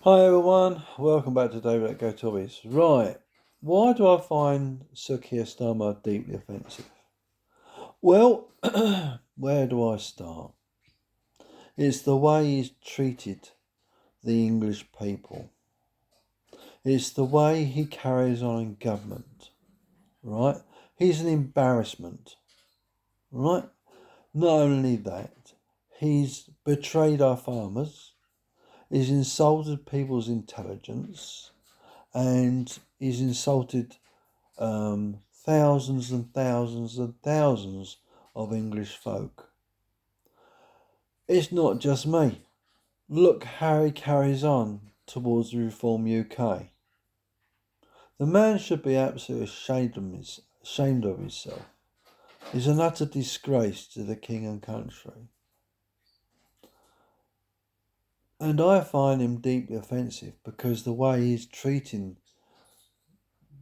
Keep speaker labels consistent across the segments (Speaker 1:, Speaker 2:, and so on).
Speaker 1: Hi everyone, welcome back to David at Go Tobies. Right, why do I find Sir Keir Starmer deeply offensive? Well, where do I start? It's the way he's treated the English people. It's the way he carries on in government, right? He's an embarrassment, right? Not only that, he's betrayed our farmers, he's insulted people's intelligence, and he's insulted thousands and thousands and thousands of English folk. It's not just me. Look how he carries on towards the Reform UK. The man should be absolutely ashamed of himself. He's an utter disgrace to the king and country. And I find him deeply offensive because the way he's treating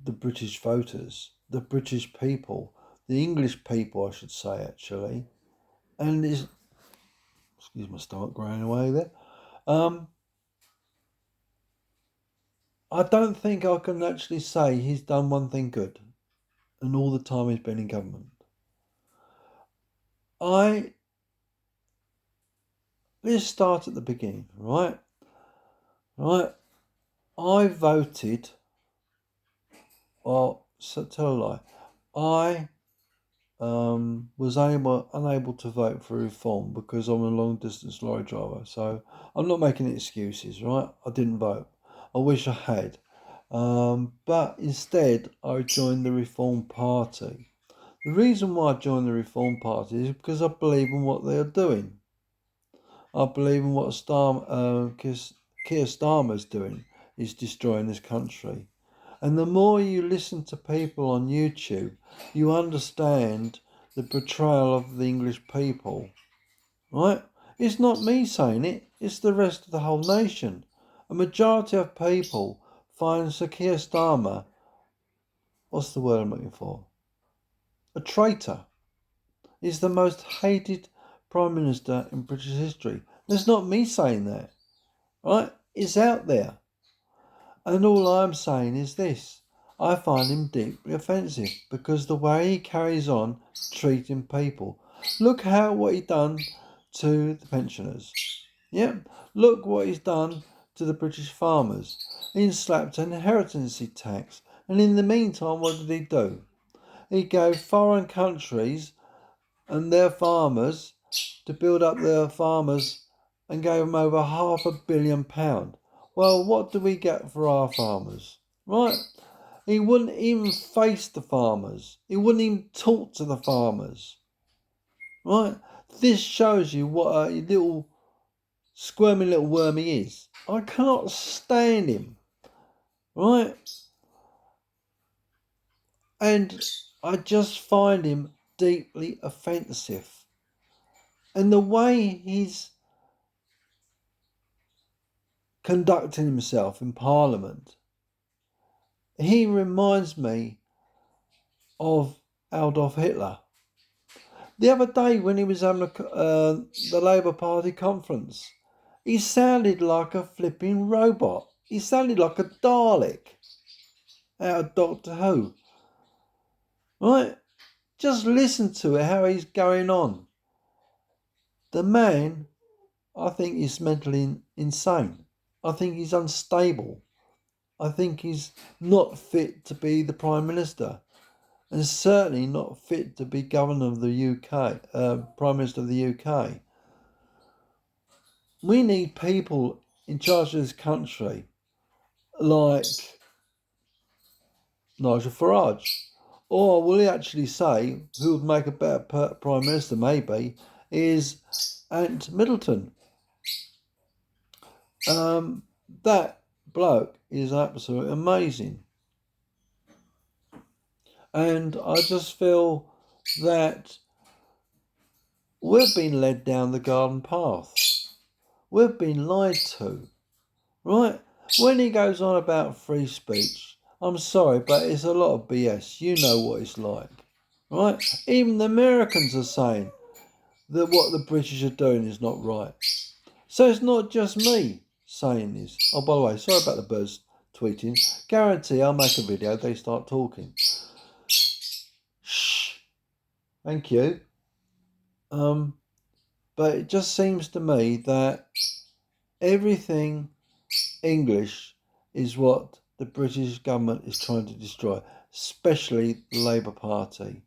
Speaker 1: the British voters, the British people, the English people, I should say, actually, and is, excuse my stomach growing away there. I don't think I can actually say he's done one thing good, and all the time he's been in government. Let's start at the beginning, right? Right. I voted, or so tell a lie. I was unable to vote for reform because I'm a long distance lorry driver. So I'm not making excuses, right? I didn't vote. I wish I had. But instead I joined the Reform Party. The reason why I joined the Reform Party is because I believe in what they are doing. I believe in what Keir Starmer is doing, is destroying this country. And the more you listen to people on YouTube, you understand the betrayal of the English people, right? It's not me saying it, it's the rest of the whole nation. A majority of people find Sir Keir Starmer, what's the word I'm looking for? A traitor. He's the most hated Prime Minister in British history. It's not me saying that, right? It's out there. And all I'm saying is this. I find him deeply offensive because the way he carries on treating people. Look what he done to the pensioners. Yep. Look what he's done to the British farmers. He slapped an inheritance tax. And in the meantime, what did he do? He gave foreign countries and their farmers to build up their farmers and gave them over £500 million. Well, what do we get for our farmers? Right? He wouldn't even face the farmers. He wouldn't even talk to the farmers. Right? This shows you what a little squirming little worm he is. I cannot stand him. Right? And I just find him deeply offensive. And the way he's conducting himself in Parliament, he reminds me of Adolf Hitler. The other day when he was having the Labour Party conference, he sounded like a flipping robot. He sounded like a Dalek out of Doctor Who. Right? Just listen to it, how he's going on. The man, I think, is mentally insane. I think he's unstable. I think he's not fit to be the Prime Minister. And certainly not fit to be governor of the UK, Prime Minister of the UK. We need people in charge of this country like Nigel Farage. Or will he actually say, who would make a better Prime Minister maybe, is Ant Middleton. That bloke is absolutely amazing. And I just feel that we've been led down the garden path. We've been lied to, right? When he goes on about free speech, I'm sorry, but it's a lot of BS. You know what it's like, right? Even the Americans are saying that what the British are doing is not right. So it's not just me saying this. Oh, by the way, sorry about the birds tweeting. Guarantee I'll make a video, they start talking. Shh. Thank you. But it just seems to me that everything English is what the British government is trying to destroy, especially the Labour Party.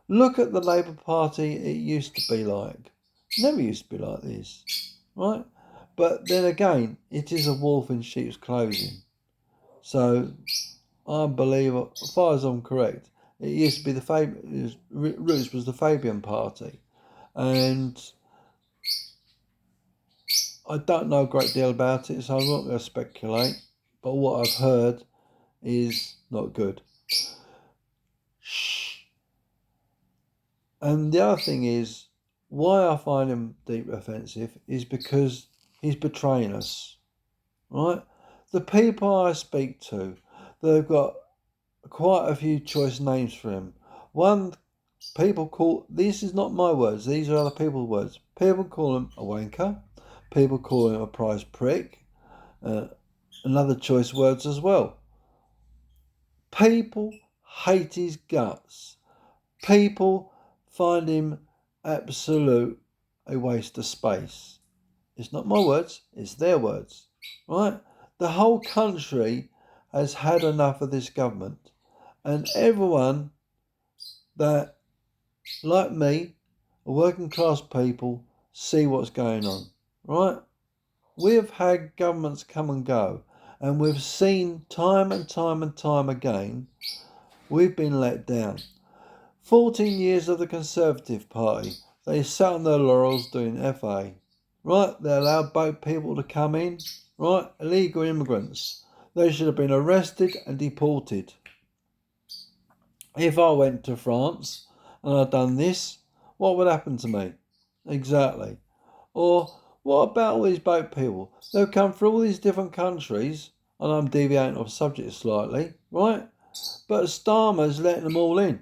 Speaker 1: Look at the Labour Party it used to be like. Never used to be like this, right? But then again, it is a wolf in sheep's clothing. So I believe, as far as I'm correct, it used to be Roots was the Fabian Party. And I don't know a great deal about it, so I'm not going to speculate. But what I've heard is not good. Shh. And the other thing is, why I find him deeply offensive is because he's betraying us, right? The people I speak to, they've got quite a few choice names for him. One, people call, this is not my words, these are other people's words. People call him a wanker. People call him a prize prick. And other choice words as well. People hate his guts. People find him absolute a waste of space. It's not my words, it's their words, right? The whole country has had enough of this government, and everyone that, like me, working class people, see what's going on, right? We've had governments come and go, and we've seen time and time and time again, we've been let down. 14 years of the Conservative Party, they sat on their laurels doing FA. Right, they allowed boat people to come in, right, illegal immigrants. They should have been arrested and deported. If I went to France and I'd done this, what would happen to me? Exactly. Or what about all these boat people? They've come from all these different countries, and I'm deviating off subject slightly, right? But Starmer's letting them all in.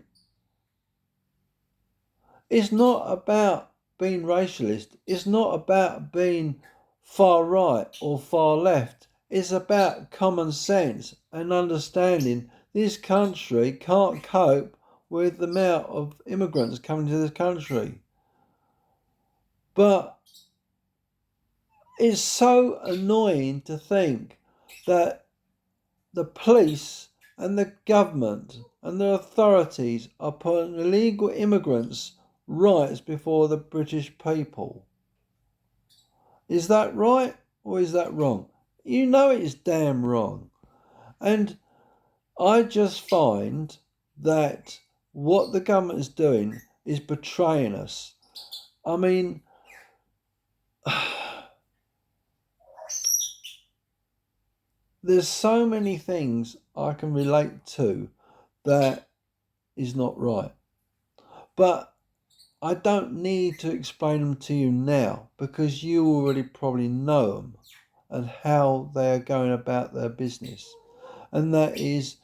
Speaker 1: It's not about being racialist. It's not about being far right or far left. It's about common sense and understanding this country can't cope with the amount of immigrants coming to this country. But it's so annoying to think that the police and the government and the authorities are putting illegal immigrants' rights before the British people. Is that right or is that wrong? You know it's damn wrong. And I just find that what the government is doing is betraying us. I mean, there's so many things I can relate to that is not right. But I don't need to explain them to you now because you already probably know them and how they are going about their business. And that is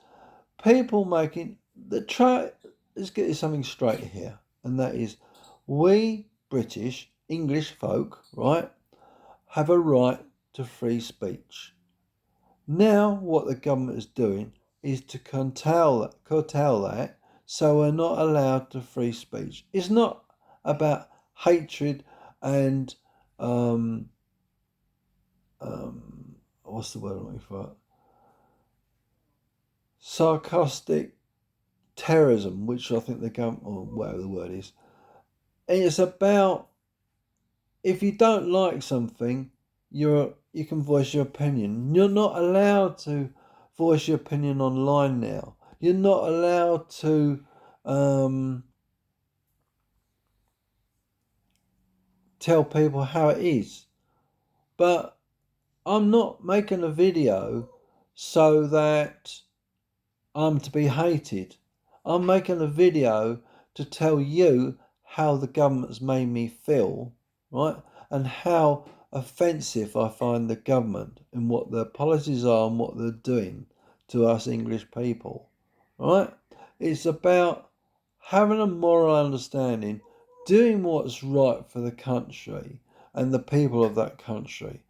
Speaker 1: people making let's get something straight here. And that is we British, English folk, right, have a right to free speech. Now what the government is doing is to curtail that so we're not allowed to free speech. It's not about hatred and what's the word I'm looking for? Sarcastic terrorism, which I think the government, or whatever the word is. It's about if you don't like something, you can voice your opinion. You're not allowed to voice your opinion online now. You're not allowed to tell people how it is. But I'm not making a video so that I'm to be hated. I'm making a video to tell you how the government's made me feel, right? And how offensive I find the government and what their policies are and what they're doing to us English people, right? It's about having a moral understanding, doing what's right for the country and the people of that country.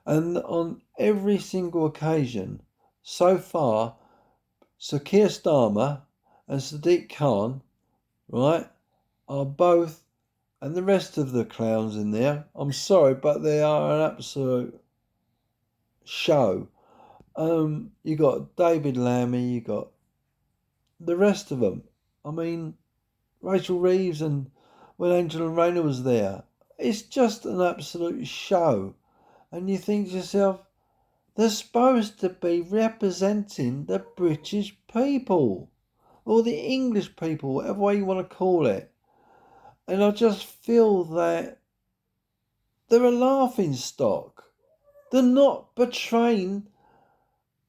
Speaker 1: And on every single occasion so far, Sir Keir Starmer and Sadiq Khan, right, are both, and the rest of the clowns in there, I'm sorry, but they are an absolute show. You got David Lammy, you got the rest of them. I mean, Rachel Reeves and when Angela Rayner was there. It's just an absolute show. And you think to yourself, they're supposed to be representing the British people. Or the English people, whatever way you want to call it. And I just feel that they're a laughing stock. They're not betraying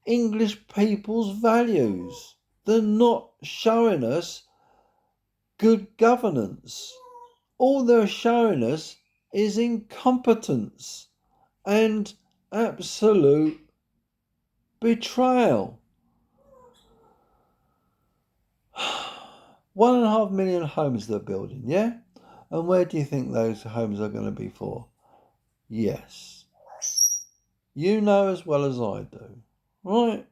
Speaker 1: English people's values. They're not showing us good governance. All they're showing us is incompetence and absolute betrayal. 1.5 million homes they're building, yeah? And where do you think those homes are going to be for? Yes. You know as well as I do, right?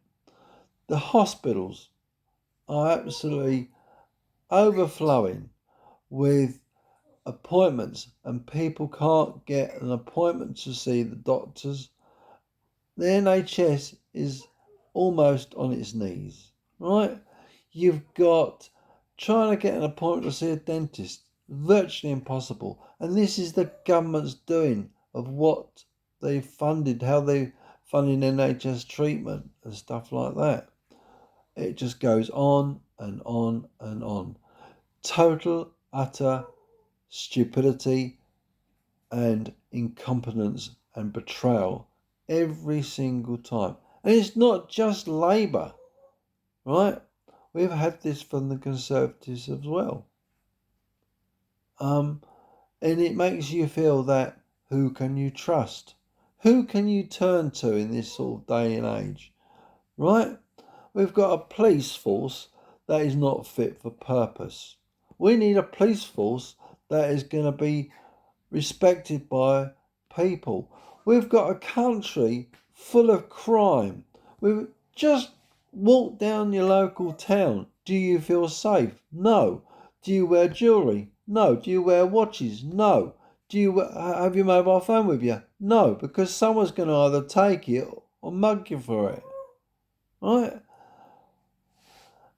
Speaker 1: The hospitals are absolutely overflowing with appointments, and people can't get an appointment to see the doctors. The NHS is almost on its knees, right? You've got trying to get an appointment to see a dentist, virtually impossible. And this is the government's doing of what they funded, how they funded NHS treatment and stuff like that. It just goes on and on and on. Total, utter stupidity and incompetence and betrayal every single time. And it's not just Labour, right? We've had this from the Conservatives as well. And it makes you feel that who can you trust? Who can you turn to in this sort of day and age, right? We've got a police force that is not fit for purpose. We need a police force that is going to be respected by people. We've got a country full of crime. We've just walked down your local town. Do you feel safe? No. Do you wear jewellery? No. Do you wear watches? No. Do you have your mobile phone with you? No, because someone's going to either take it or mug you for it. Right?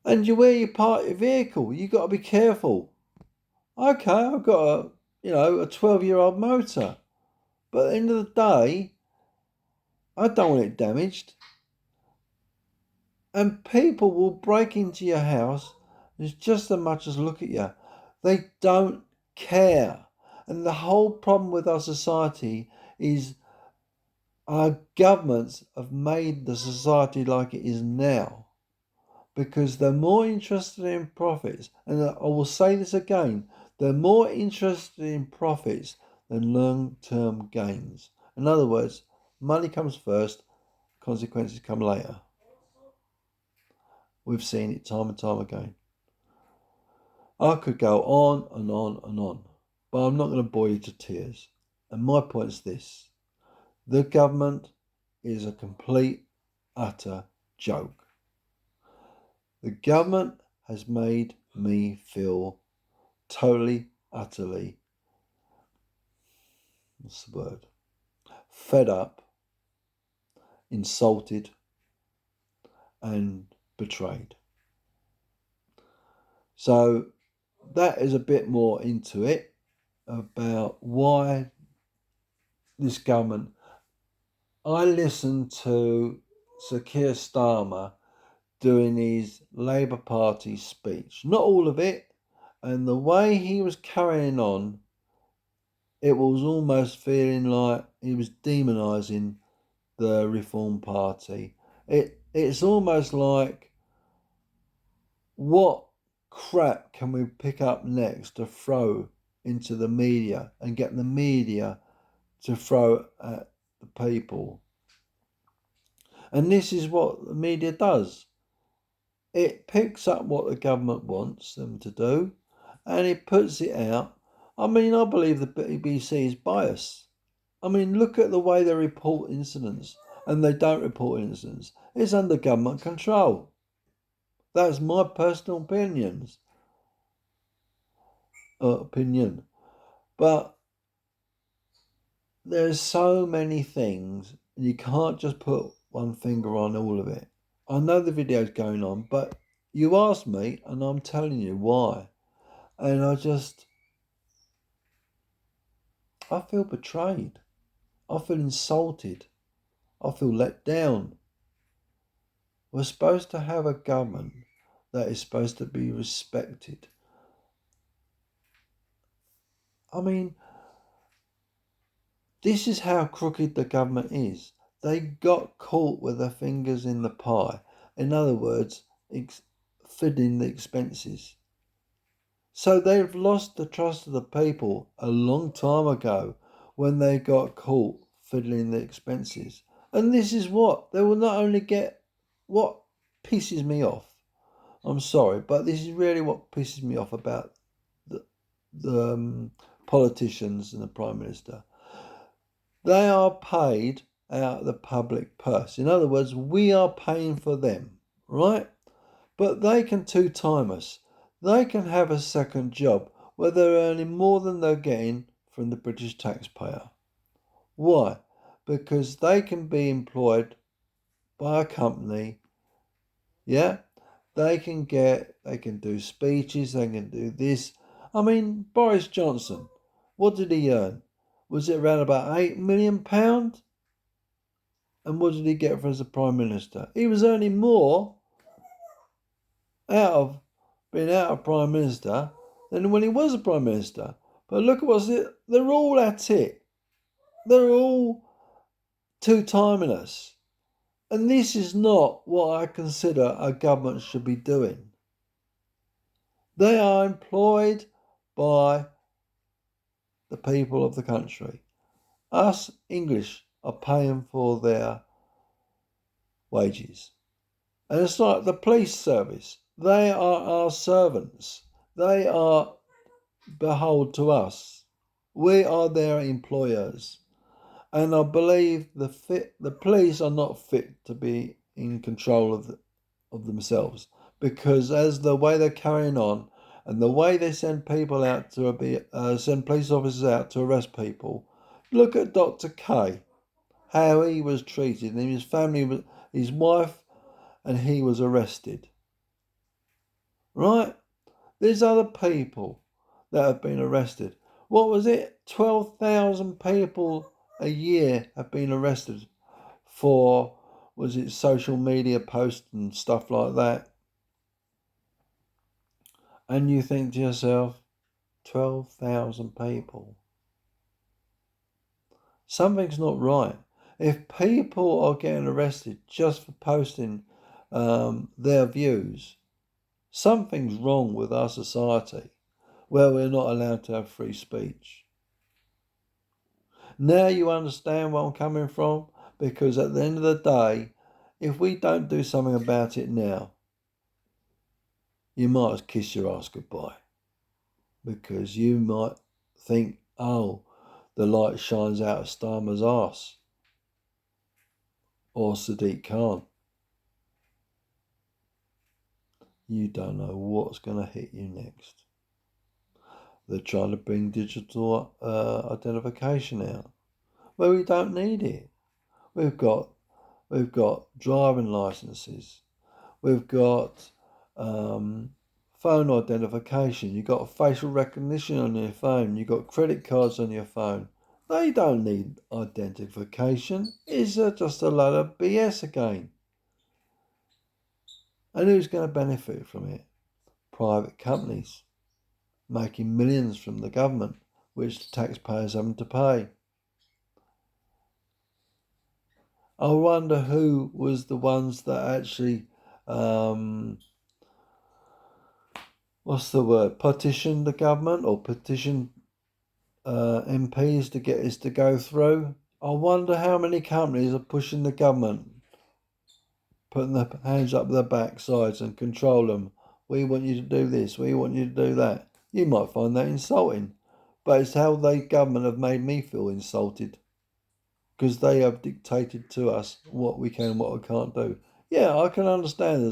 Speaker 1: And you wear your party vehicle. You got to be careful. Okay, I've got a 12-year-old motor. But at the end of the day, I don't want it damaged. And people will break into your house just as much as look at you. They don't care. And the whole problem with our society is our governments have made the society like it is now. Because they're more interested in profits. And I will say this again. They're more interested in profits than long-term gains. In other words, money comes first, consequences come later. We've seen it time and time again. I could go on and on and on, but I'm not going to bore you to tears. And my point is this. The government is a complete, utter joke. The government has made me feel totally, utterly, what's the word? Fed up, insulted, and betrayed. So that is a bit more into it about why this government. I listened to Sir Keir Starmer doing his Labour Party speech. Not all of it. And the way he was carrying on, it was almost feeling like he was demonising the Reform Party. It's almost like, what crap can we pick up next to throw into the media and get the media to throw at the people? And this is what the media does. It picks up what the government wants them to do and it puts it out. I mean, I believe the BBC is biased. I mean, look at the way they report incidents and they don't report incidents. It's under government control. That's my personal opinion. But there's so many things, and you can't just put one finger on all of it. I know the video's going on, but you asked me, and I'm telling you why. And I feel betrayed. I feel insulted. I feel let down. We're supposed to have a government that is supposed to be respected. I mean, this is how crooked the government is. They got caught with their fingers in the pie. In other words, fiddling the expenses. So they've lost the trust of the people a long time ago when they got caught fiddling the expenses. And this is what they will not only get. What pisses me off, I'm sorry, but this is really what pisses me off about the politicians and the Prime Minister. They are paid out of the public purse. In other words, we are paying for them, right? But they can two-time us. They can have a second job where they're earning more than they're getting from the British taxpayer. Why? Because they can be employed by a company, yeah? They can do speeches, they can do this. I mean, Boris Johnson, what did he earn? Was it around about £8 million? And what did he get for as a Prime Minister? He was earning more out of being out of Prime Minister than when he was a Prime Minister. But look at what's it. They're all at it. They're all two-timing us. And this is not what I consider a government should be doing. They are employed by the people of the country. Us English are paying for their wages. And it's like the police service. They are our servants. They are behold to us. We are their employers. And I believe the police are not fit to be in control of themselves, because as the way they're carrying on and the way they send people out to send police officers out to arrest people. Look at Dr. K, how he was treated, and his family, his wife, and he was arrested. Right? There's other people that have been arrested. What was it? 12,000 people a year have been arrested for, was it social media posts and stuff like that? And you think to yourself, 12,000 people. Something's not right. If people are getting arrested just for posting their views, something's wrong with our society where we're not allowed to have free speech. Now you understand where I'm coming from? Because at the end of the day, if we don't do something about it now, you might as kiss your ass goodbye. Because you might think, oh, the light shines out of Starmer's arse. Or Sadiq Khan. You don't know what's going to hit you next. They're trying to bring digital identification out. Well, we don't need it. We've got driving licenses. We've got phone identification. You've got facial recognition on your phone. You've got credit cards on your phone. They don't need identification. It's just a load of BS again. And who's going to benefit from it? Private companies making millions from the government, which the taxpayers having to pay. I wonder who was the ones that actually, petitioned the government or petitioned MPs to get this to go through. I wonder how many companies are pushing the government, putting their hands up their backsides and control them. We want you to do this, we want you to do that. You might find that insulting, but it's how the government have made me feel insulted. because they have dictated to us what we can and what we can't do. Yeah, I can understand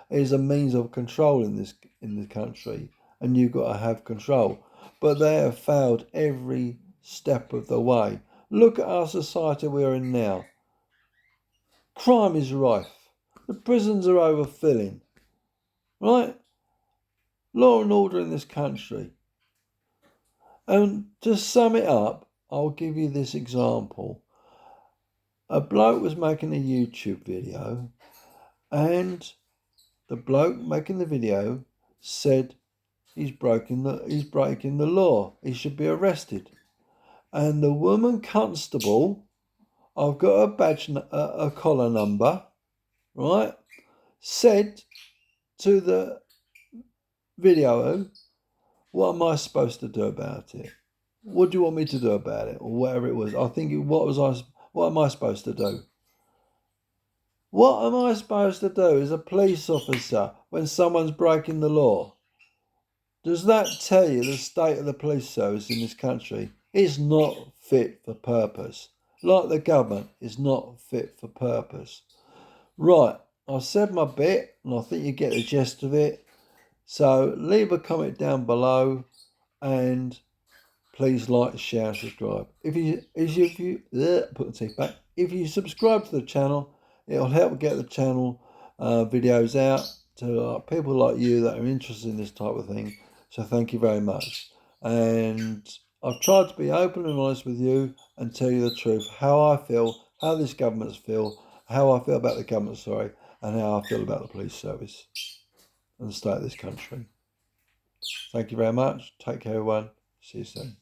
Speaker 1: there's a means of control in the country, and you've got to have control. But they have failed every step of the way. Look at our society we're in now. Crime is rife. The prisons are overfilling. Right? Law and order in this country. And to sum it up, I'll give you this example. A bloke was making a YouTube video, and the bloke making the video said he's breaking the law. He should be arrested. And the woman constable, I've got a badge, a collar number, right? Said to the video, "What am I supposed to do about it? What do you want me to do about it?" Or whatever it was. I think what am I supposed to do? What am I supposed to do as a police officer when someone's breaking the law? Does that tell you the state of the police service in this country? It's not fit for purpose. Like the government, it's not fit for purpose. Right, I've said my bit, and I think you get the gist of it. So leave a comment down below, and please like, share, and subscribe. If you put the teeth back. If you subscribe to the channel, it'll help get the channel videos out to people like you that are interested in this type of thing. So thank you very much. And I've tried to be open and honest with you and tell you the truth, how I feel, how this government feel, how I feel about the government, and how I feel about the police service and the state of this country. Thank you very much. Take care, everyone. See you soon.